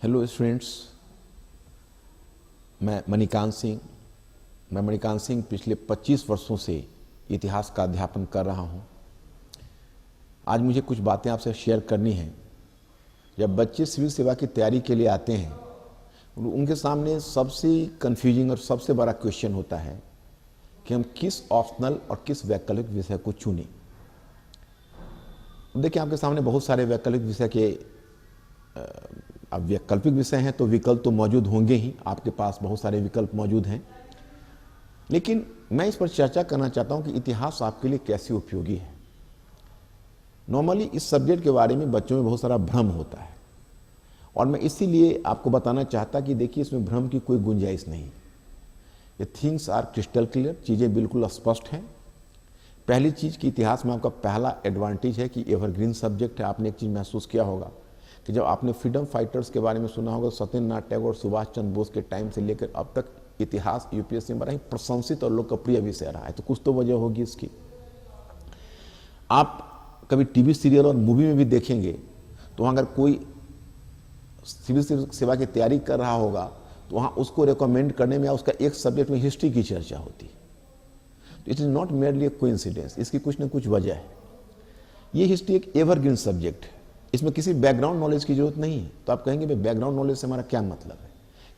Hello students, मैं मणिकांत सिंह पिछले 25 वर्षों से इतिहास का अध्यापन कर रहा हूं। आज मुझे कुछ बातें आपसे शेयर करनी हैं। जब बच्चे सिविल सेवा की तैयारी के लिए आते हैं, उनके सामने सबसे कंफ्यूजिंग और सबसे बड़ा क्वेश्चन होता है कि हम किस ऑप्शनल और किस वैकल्पिक विषय को चुनें। देखिए, आपके सामने बहुत सारे वैकल्पिक विषय के अब वैकल्पिक विषय हैं तो विकल्प तो मौजूद होंगे ही, आपके पास बहुत सारे विकल्प मौजूद हैं। लेकिन मैं इस पर चर्चा करना चाहता हूं कि इतिहास आपके लिए कैसे उपयोगी है। नॉर्मली इस सब्जेक्ट के बारे में बच्चों में बहुत सारा भ्रम होता है और मैं इसीलिए आपको बताना चाहता कि देखिए, इसमें भ्रम की कोई गुंजाइश नहीं। ये थिंग्स आर क्रिस्टल क्लियर, चीज़ें बिल्कुल स्पष्ट हैं। पहली चीज़ कि इतिहास में आपका पहला एडवांटेज है कि एवरग्रीन सब्जेक्ट है। आपने एक चीज़ महसूस किया होगा कि जब आपने फ्रीडम फाइटर्स के बारे में सुना होगा, सत्येंद्रनाथ टैगोर, सुभाष चंद्र बोस के टाइम से लेकर अब तक इतिहास यूपीएससी में बड़ा ही प्रशंसित और लोकप्रिय विषय रहा है। तो कुछ तो वजह होगी इसकी। आप कभी टीवी सीरियल और मूवी में भी देखेंगे तो वहाँ अगर कोई सिविल सेवा की तैयारी कर रहा होगा तो वहाँ उसको रिकमेंड करने में या उसका एक सब्जेक्ट में हिस्ट्री की चर्चा होती है। तो it is not merely A coincidence, इसकी कुछ न कुछ वजह है। ये हिस्ट्री एक एवरग्रीन सब्जेक्ट है, इसमें किसी बैकग्राउंड नॉलेज की जरूरत नहीं है। तो आप कहेंगे भाई बैकग्राउंड नॉलेज से हमारा क्या मतलब है।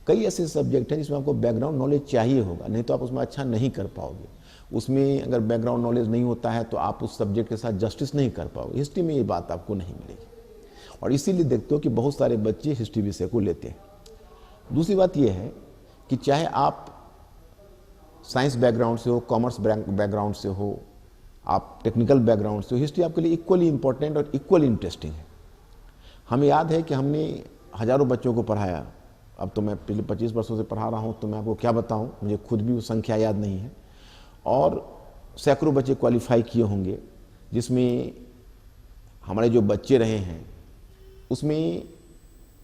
कई ऐसे सब्जेक्ट हैं जिसमें आपको बैकग्राउंड नॉलेज चाहिए होगा, नहीं तो आप उसमें अच्छा नहीं कर पाओगे। उसमें अगर बैकग्राउंड नॉलेज नहीं होता है तो आप उस सब्जेक्ट के साथ जस्टिस नहीं कर पाओगे। हिस्ट्री में ये बात आपको नहीं मिलेगी और इसीलिए देखते हो कि बहुत सारे बच्चे हिस्ट्री विषय को लेते हैं। दूसरी बात यह है कि चाहे आप साइंस बैकग्राउंड से हो, कॉमर्स बैकग्राउंड से हो, आप टेक्निकल बैकग्राउंड से हो, हिस्ट्री आपके लिए इक्वली इंपॉर्टेंट और इक्वली इंटरेस्टिंग है। हमें याद है कि हमने हजारों बच्चों को पढ़ाया। अब तो मैं पिछले 25 वर्षों से पढ़ा रहा हूँ तो मैं आपको क्या बताऊँ, मुझे खुद भी वो संख्या याद नहीं है। और सैकड़ों बच्चे क्वालिफाई किए होंगे, जिसमें हमारे जो बच्चे रहे हैं उसमें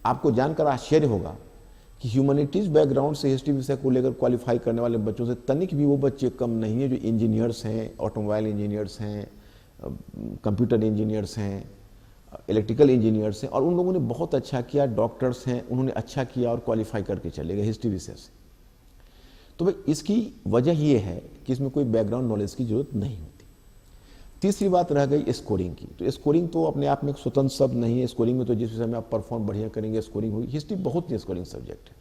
आपको जानकर आश्चर्य होगा कि ह्यूमैनिटीज़ बैकग्राउंड से हिस्ट्री विषय को लेकर क्वालिफाई करने वाले बच्चों से तनिक भी वो बच्चे कम नहीं है जो इंजीनियर्स हैं, ऑटोमोबाइल इंजीनियर्स हैं, कंप्यूटर इंजीनियर्स हैं, इलेक्ट्रिकल इंजीनियर्स हैं। और उन लोगों ने बहुत अच्छा किया, डॉक्टर्स हैं, उन्होंने अच्छा किया और क्वालिफाई करके चले गए हिस्ट्री विषय से। तो भाई इसकी वजह ये है कि इसमें कोई बैकग्राउंड नॉलेज की जरूरत नहीं होती। तीसरी बात रह गई स्कोरिंग की। तो स्कोरिंग तो अपने आप में एक स्वतंत्र शब्द नहीं है। स्कोरिंग में तो जिस विषय में आप परफॉर्म बढ़िया करेंगे स्कोरिंग होगी। हिस्ट्री बहुत ही स्कोरिंग सब्जेक्ट है,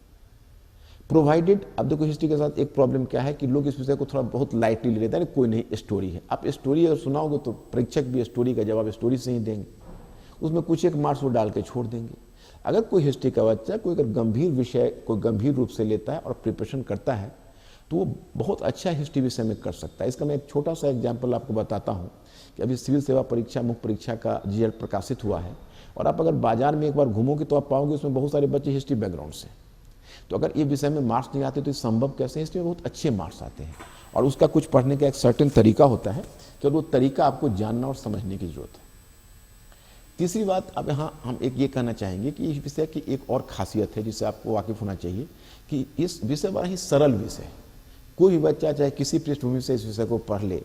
प्रोवाइडेड। अब देखो, हिस्ट्री के साथ एक प्रॉब्लम क्या है कि लोग इस विषय को थोड़ा बहुत लाइटली ले लेते हैं। कोई नहीं, स्टोरी है। आप स्टोरी अगर सुनाओगे तो परीक्षक भी स्टोरी का जवाब स्टोरी से ही देंगे, उसमें कुछ एक मार्क्स वो डाल के छोड़ देंगे। अगर कोई हिस्ट्री का बच्चा कोई अगर गंभीर विषय को गंभीर रूप से लेता है और प्रिपरेशन करता है तो वो बहुत अच्छा हिस्ट्री विषय में कर सकता है। इसका मैं एक छोटा सा एग्जाम्पल आपको बताता हूँ कि अभी सिविल सेवा परीक्षा, मुख्य परीक्षा का रिजल्ट प्रकाशित हुआ है और आप अगर बाजार में एक बार घूमोगे तो आप पाओगे उसमें बहुत सारे बच्चे हिस्ट्री बैकग्राउंड से। तो अगर ये विषय में मार्क्स नहीं आते तो ये संभव कैसे। हिस्ट्री में बहुत अच्छे मार्क्स आते हैं और उसका कुछ पढ़ने का एक सर्टेन तरीका होता है कि वो तरीका आपको जानना और समझने की जरूरत है। तीसरी बात, अब यहाँ हम एक ये कहना चाहेंगे कि इस विषय की एक और खासियत है जिससे आपको वाकिफ होना चाहिए कि इस विषय बड़ा ही सरल विषय है। कोई भी बच्चा चाहे किसी पृष्ठभूमि से इस विषय को पढ़ ले।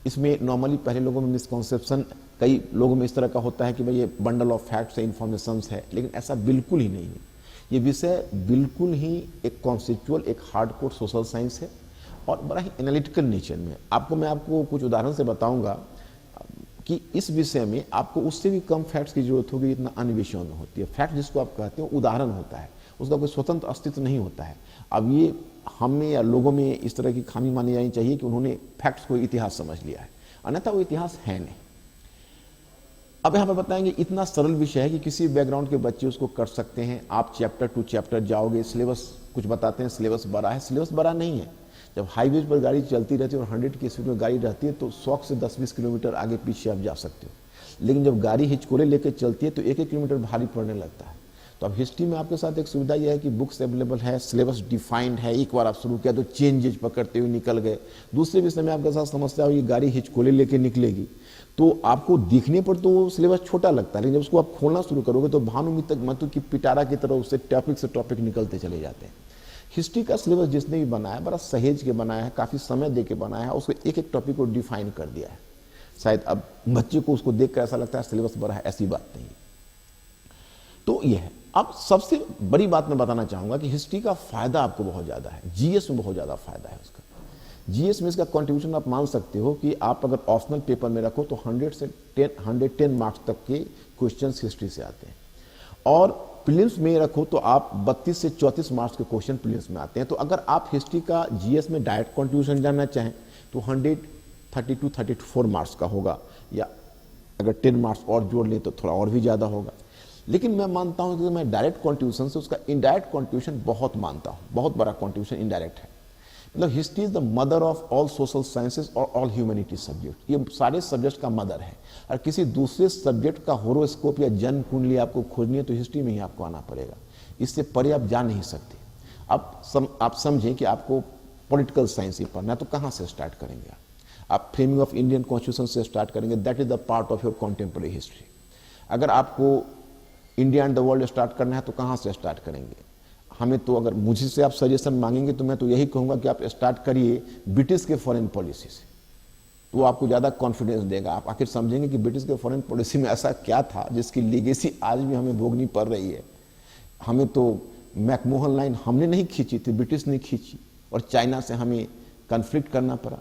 इसमें नॉर्मली पहले लोगों में मिसकॉन्सेप्शन, कई लोगों में इस तरह का होता है कि भाई ये बंडल ऑफ फैक्ट्स है, इन्फॉर्मेशंस है, लेकिन ऐसा बिल्कुल ही नहीं है। ये विषय बिल्कुल ही एक कॉन्सेप्चुअल, एक हार्डकोर सोशल साइंस है और बड़ा ही एनालिटिकल नेचर में। मैं आपको कुछ उदाहरण से बताऊंगा कि इस विषय में आपको उससे भी कम फैक्ट्स की जरूरत होगी जितना अन्य विषयों में होती है। फैक्ट जिसको आप कहते हैं उदाहरण होता है, उसका कोई स्वतंत्र अस्तित्व नहीं होता है। अब ये हम में या लोगों में इस तरह की खामी मानी जानी चाहिए कि उन्होंने फैक्ट्स को इतिहास समझ लिया है, अन्यथा वो इतिहास है नहीं। अब यहाँ पर बताएंगे, इतना सरल विषय है कि किसी बैकग्राउंड के बच्चे उसको कर सकते हैं। आप चैप्टर टू चैप्टर जाओगे, सिलेबस कुछ बताते हैं, सिलेबस बड़ा है, सिलेबस बड़ा नहीं है। जब हाईवे पर गाड़ी चलती रहती है और 100 की स्पीड में गाड़ी रहती है तो 100 से 10-20 किलोमीटर आगे पीछे आप जा सकते हो। लेकिन जब गाड़ी हिचकोले लेकर चलती है तो 1-1 किलोमीटर भारी पड़ने लगता है। तो अब हिस्ट्री में आपके साथ एक सुविधा यह है कि बुक्स अवेलेबल है, सिलेबस डिफाइंड है। एक बार आप शुरू किया तो चेंजेज पकड़ते हुए निकल गए। दूसरे विषय में आपके साथ समस्या होगी, गाड़ी हिचकोले लेके निकलेगी तो आपको दिखने पर तो वो सिलेबस छोटा लगता है, लेकिन जब उसको आप खोलना शुरू करोगे तो भानुमित मतलब की पिटारा की तरह उससे टॉपिक से टॉपिक निकलते चले जाते हैं। हिस्ट्री का सिलेबस जिसने भी बनाया बड़ा सहेज के बनाया है, काफ़ी समय दे के बनाया है, उसको एक एक टॉपिक को डिफाइन कर दिया है। शायद अब बच्चे को उसको देख कर ऐसा लगता है सिलेबस बड़ा है, ऐसी बात नहीं। तो ये है। अब सबसे बड़ी बात मैं बताना चाहूंगा कि हिस्ट्री का फायदा आपको बहुत ज्यादा है, जीएस में बहुत ज्यादा फायदा है उसका। जीएस में इसका कंट्रीब्यूशन आप मान सकते हो कि आप अगर ऑप्शनल पेपर में रखो तो 110 मार्क्स तक के क्वेश्चंस हिस्ट्री से आते हैं, और प्रीलिम्स में रखो तो आप 32 से 34 मार्क्स के क्वेश्चन प्रीलिम्स में आते हैं। तो अगर आप हिस्ट्री का जीएस में डायरेक्ट कंट्रीब्यूशन जानना चाहें तो 132-34 मार्क्स का होगा, या अगर 10 मार्क्स और जोड़ ले तो थोड़ा और भी ज़्यादा होगा। लेकिन मैं मानता हूं कि मैं डायरेक्ट कंट्रीब्यूशन से उसका इनडायरेक्ट कंट्रीब्यूशन बहुत मानता हूं, बहुत बड़ा कंट्रीब्यूशन इनडायरेक्ट है। मतलब history is the mother of all social sciences और ऑल ह्यूमैनिटी सब्जेक्ट, ये सारे सब्जेक्ट का मदर है। और किसी दूसरे सब्जेक्ट का होरोस्कोप या जन्म कुंडली आपको खोजनी है तो हिस्ट्री में ही आपको आना पड़ेगा, इससे परे आप जा नहीं सकते। अब आप समझें कि आपको पॉलिटिकल साइंस ही पढ़ना है तो कहाँ से स्टार्ट करेंगे आप फ्रेमिंग ऑफ इंडियन कॉन्स्टिट्यूशन से स्टार्ट करेंगे, that is the part of your contemporary history. अगर आपको India and the world start करना है तो कहाँ से स्टार्ट करेंगे? हमें तो अगर मुझे से आप सजेशन मांगेंगे तो मैं तो यही कहूँगा कि आप स्टार्ट करिए ब्रिटिश के फॉरेन पॉलिसी से, तो वो आपको ज़्यादा कॉन्फिडेंस देगा। आप आखिर समझेंगे कि ब्रिटिश के फॉरेन पॉलिसी में ऐसा क्या था जिसकी लीगेसी आज भी हमें भोगनी पड़ रही है। हमें तो मैकमोहन लाइन हमने नहीं खींची थी, ब्रिटिश ने खींची, और चाइना से हमें कन्फ्लिक्ट करना पड़ा।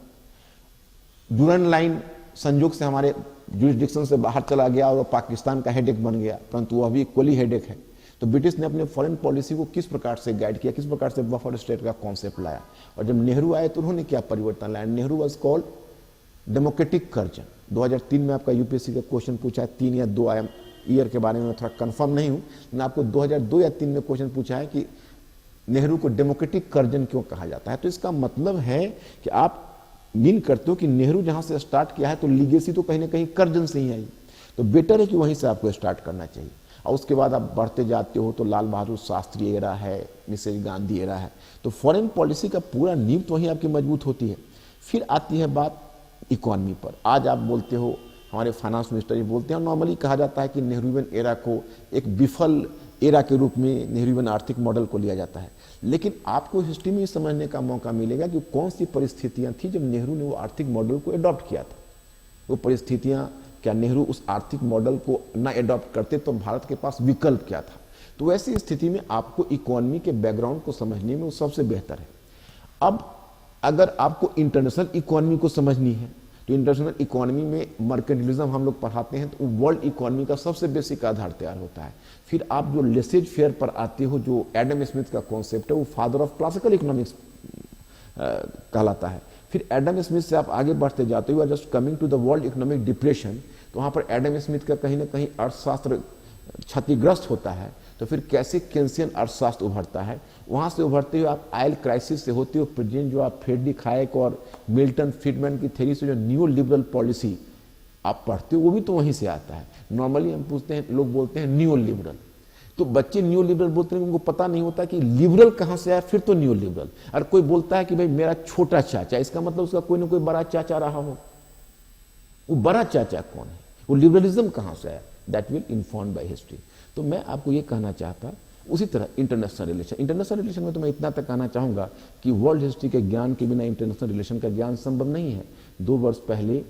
डूरन लाइन संयोग से हमारे जुरिस्डिक्शन से बाहर चला गया और पाकिस्तान का हेडेक बन गया, परंतु वह भी इक्वली हेडेक है। तो ब्रिटिश ने अपने फॉरेन पॉलिसी को किस प्रकार से गाइड किया, किस प्रकार से बफर स्टेट का कॉन्सेप्ट लाया, और जब नेहरू आए तो उन्होंने क्या परिवर्तन लाया। Nehru was called democratic Curzon. 2003 में आपका यूपीएससी का क्वेश्चन पूछा है, 3 या 2 ईयर के बारे में थोड़ा कंफर्म नहीं हूं, लेकिन आपको 2002 या 3 में क्वेश्चन पूछा है कि नेहरू को डेमोक्रेटिक कर्जन क्यों कहा जाता है। तो इसका मतलब है कि आप मीन करते हो कि नेहरू जहां से स्टार्ट किया है तो लीगेसी तो कहीं ना कहीं कर्जन से ही आई, तो बेटर है कि वहीं से आपको स्टार्ट करना चाहिए। और उसके बाद आप बढ़ते जाते हो तो लाल बहादुर शास्त्री एरा है, मिसेज गांधी एरा है, तो फॉरेन पॉलिसी का पूरा नींव तो वहीं आपकी मजबूत होती है। फिर आती है बात इकोनॉमी पर। आज आप बोलते हो, हमारे फाइनेंस मिनिस्टर जी बोलते हैं, नॉर्मली कहा जाता है कि नेहरूवियन एरा को एक विफल एरा के रूप में नेहरूवियन आर्थिक मॉडल को लिया जाता है। लेकिन आपको हिस्ट्री में समझने का मौका मिलेगा कि कौन सी परिस्थितियां थी जब नेहरू ने वो आर्थिक मॉडल को अडॉप्ट किया था। वो परिस्थितियां, क्या नेहरू उस आर्थिक मॉडल को ना अडॉप्ट करते तो भारत के पास विकल्प क्या था। तो ऐसी स्थिति में आपको इकोनॉमी के बैकग्राउंड को समझने में वो सबसे बेहतर है। अब अगर आपको इंटरनेशनल इकोनॉमी को समझनी है तो इंटरनेशनल इकोनॉमी में मर्केंटिलिज्म हम लोग पढ़ाते हैं, तो वर्ल्ड इकोनॉमी का सबसे बेसिक आधार तैयार होता है। फिर आप जो लेसेज फेयर पर आते हो, जो एडम स्मिथ का कॉन्सेप्ट है, वो फादर ऑफ क्लासिकल इकोनॉमिक्स कहलाता है। फिर एडम स्मिथ से आप आगे बढ़ते जाते हो, just coming to the world economic depression, तो वहाँ पर एडम स्मिथ का कहीं ना कहीं अर्थशास्त्र क्षतिग्रस्त होता है। तो फिर कैसे केंसियन अर्थशास्त्र उभरता है, वहाँ से उभरते हुए आप आयल क्राइसिस से होते हो प्रेजेंट जो आप फ्रेडरिक हायक और मिल्टन फ्रीडमैन की थ्योरी से जो न्यू लिबरल पॉलिसी आप पढ़ते हो, वो भी तो वहीं से आता है। नॉर्मली हम पूछते हैं, लोग बोलते हैं न्यू लिबरल, तो बच्चे न्यू लिबरल बोलते हैं, उनको पता नहीं होता कि लिबरल कहाँ से आया, फिर तो न्यू लिबरल। और कोई बोलता है कि भाई मेरा छोटा चाचा, इसका मतलब उसका कोई ना कोई बड़ा चाचा रहा हो। वो बड़ा चाचा कौन है, वो लिबरलिज्म कहाँ से आया, that will inform bye history. तो मैं आपको ये कहना चाहता, उसी तरह इंटरनेशनल रिलेशन में तो मैं इतना तक कहना चाहूँगा कि वर्ल्ड हिस्ट्री के ज्ञान के बिना इंटरनेशनल रिलेशन का ज्ञान संभव नहीं है। 2 वर्ष पहले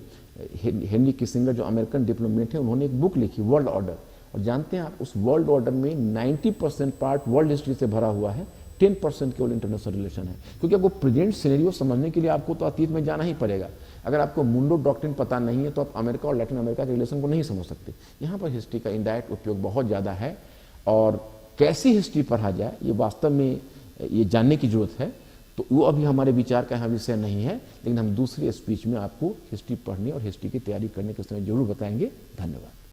हेनरी किसिंगर जो अमेरिकन डिप्लोमेट हैं, उन्होंने एक बुक लिखी वर्ल्ड ऑर्डर, और जानते हैं आप उस वर्ल्ड ऑर्डर में 90% पार्ट वर्ल्ड हिस्ट्री से भरा हुआ है, 10% केवल इंटरनेशनल रिलेशन है। क्योंकि आपको प्रेजेंट सिनेरियो समझने के लिए आपको तो अतीत में जाना ही पड़ेगा। अगर आपको मुंडो डॉक्ट्रिन पता नहीं है तो आप अमेरिका और लैटिन अमेरिका के रिलेशन को नहीं समझ सकते। यहाँ पर हिस्ट्री का इनडायरेक्ट उपयोग बहुत ज़्यादा है, और कैसी हिस्ट्री पढ़ा जाए ये वास्तव में ये जानने की जरूरत है। तो वो अभी हमारे विचार का यहाँ विषय नहीं है, लेकिन हम दूसरे स्पीच में आपको हिस्ट्री पढ़ने और हिस्ट्री की तैयारी करने के समय जरूर बताएंगे। धन्यवाद।